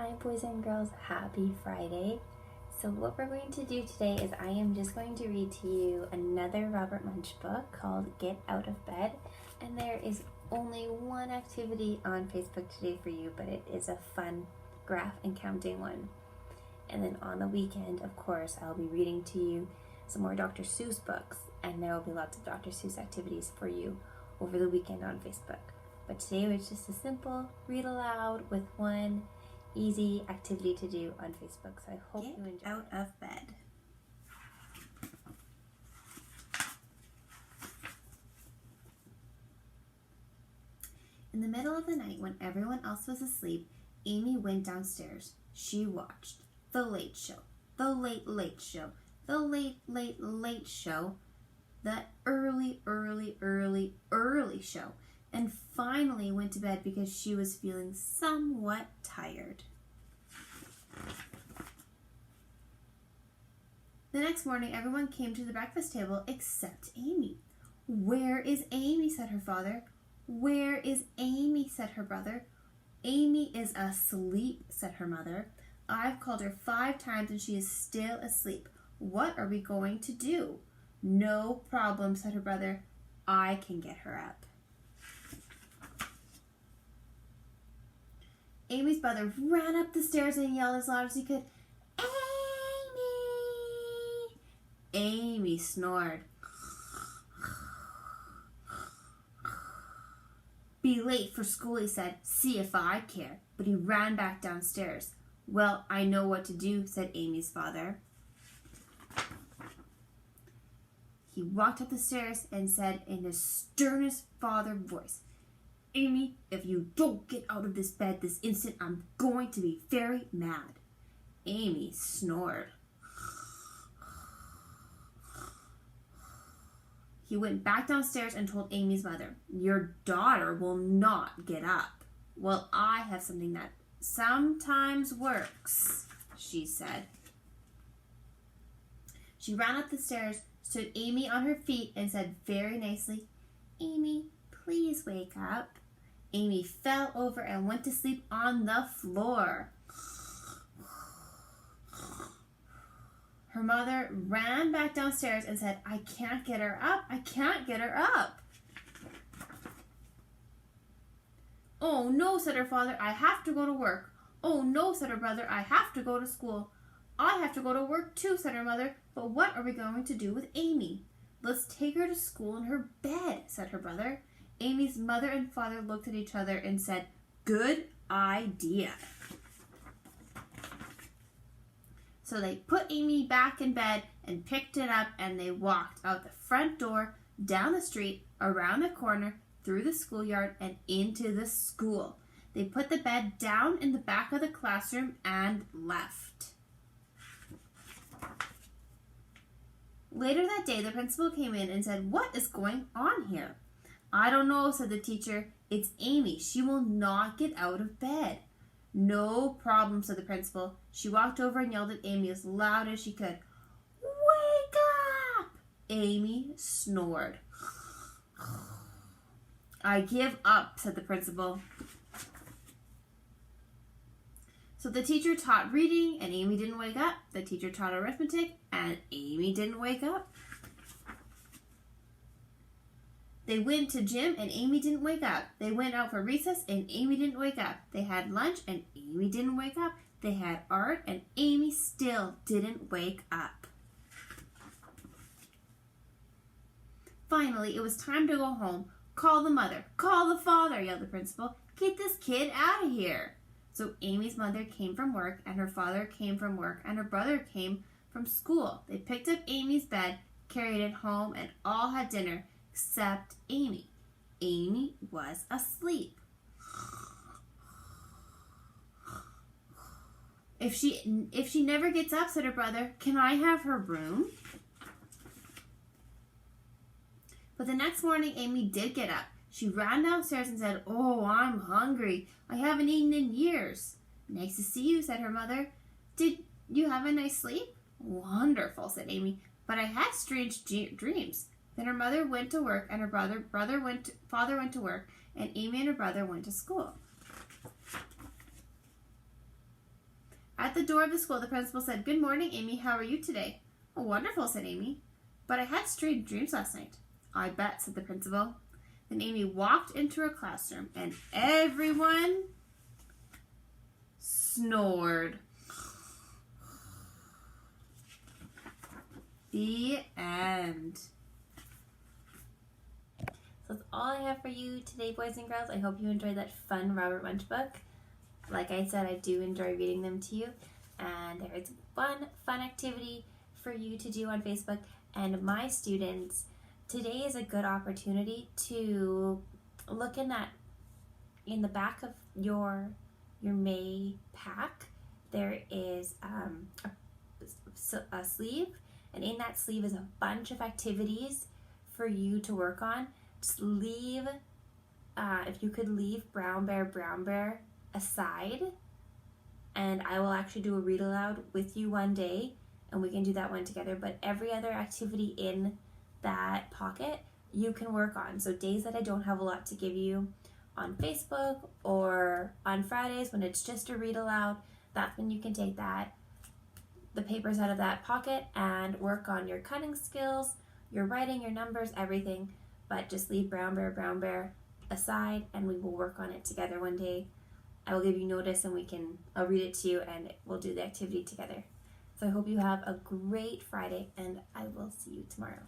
Hi boys and girls, happy Friday. So what we're going to do today is I am just going to read to you another Robert Munsch book called Get Out of Bed. And there is only one activity on Facebook today for you, but it is a fun graph and counting one. And then on the weekend, of course, I'll be reading to you some more Dr. Seuss books, and there will be lots of Dr. Seuss activities for you over the weekend on Facebook. But today was just a simple read aloud with one easy activity to do on Facebook. So I hope you enjoy. Out of bed. In the middle of the night, when everyone else was asleep, Amy went downstairs. She watched The Late Show, The Late Late Show, The Late Late Late Show, the early show, and finally went to bed because she was feeling somewhat tired. The next morning, everyone came to the breakfast table except Amy. "Where is Amy?" said her father. "Where is Amy?" said her brother. "Amy is asleep," said her mother. "I've called her 5 times and she is still asleep. What are we going to do?" "No problem," said her brother. "I can get her up." Amy's brother ran up the stairs and yelled as loud as he could, "Amy!" Amy snored. "Be late for school," he said. "See if I care." But he ran back downstairs. "Well, I know what to do," said Amy's father. He walked up the stairs and said in his sternest father voice, "Amy, if you don't get out of this bed this instant, I'm going to be very mad." Amy snored. He went back downstairs and told Amy's mother, "Your daughter will not get up." "Well, I have something that sometimes works," she said. She ran up the stairs, stood Amy on her feet, and said very nicely, "Amy, please wake up." Amy fell over and went to sleep on the floor. Her mother ran back downstairs and said, "I can't get her up. I can't get her up." "Oh no," said her father, "I have to go to work." "Oh no," said her brother, "I have to go to school." "I have to go to work too," said her mother. "But what are we going to do with Amy?" "Let's take her to school in her bed," said her brother. Amy's mother and father looked at each other and said, "Good idea." So they put Amy back in bed and picked it up, and they walked out the front door, down the street, around the corner, through the schoolyard, and into the school. They put the bed down in the back of the classroom and left. Later that day, the principal came in and said, "What is going on here?" "I don't know," said the teacher. "It's Amy. She will not get out of bed." "No problem," said the principal. She walked over and yelled at Amy as loud as she could, "Wake up!" Amy snored. "I give up," said the principal. So the teacher taught reading, and Amy didn't wake up. The teacher taught arithmetic, and Amy didn't wake up. They went to gym, and Amy didn't wake up. They went out for recess, and Amy didn't wake up. They had lunch, and Amy didn't wake up. They had art, and Amy still didn't wake up. Finally, it was time to go home. "Call the mother. Call the father," yelled the principal. "Get this kid out of here." So Amy's mother came from work, and her father came from work, and her brother came from school. They picked up Amy's bed, carried it home, and all had dinner, except Amy. Amy was asleep. If she never gets up," said her brother, "can I have her room?" But the next morning, Amy did get up. She ran downstairs and said, "Oh, I'm hungry. I haven't eaten in years." "Nice to see you," said her mother. "Did you have a nice sleep?" "Wonderful," said Amy, "but I had strange dreams." Then her mother went to work, and her father went to work, and Amy and her brother went to school. At the door of the school, the principal said, "Good morning, Amy. How are you today?" "Oh, wonderful," said Amy. "But I had strange dreams last night." "I bet," said the principal. Then Amy walked into her classroom, and everyone snored. The end. So that's all I have for you today, boys and girls. I hope you enjoyed that fun Robert Munch book. Like I said, I do enjoy reading them to you. And there is one fun activity for you to do on Facebook. And my students, today is a good opportunity to look in the back of your May pack. There is a sleeve, and in that sleeve is a bunch of activities for you to work on. Just leave, if you could leave Brown Bear aside, and I will actually do a read aloud with you one day, and we can do that one together. But every other activity in that pocket you can work on. So days that I don't have a lot to give you on Facebook, or on Fridays when it's just a read aloud, that's when you can take the papers out of that pocket and work on your cutting skills, your writing, your numbers, everything. But just leave Brown Bear aside, and we will work on it together one day. I will give you notice, and I'll read it to you, and we'll do the activity together. So I hope you have a great Friday, and I will see you tomorrow.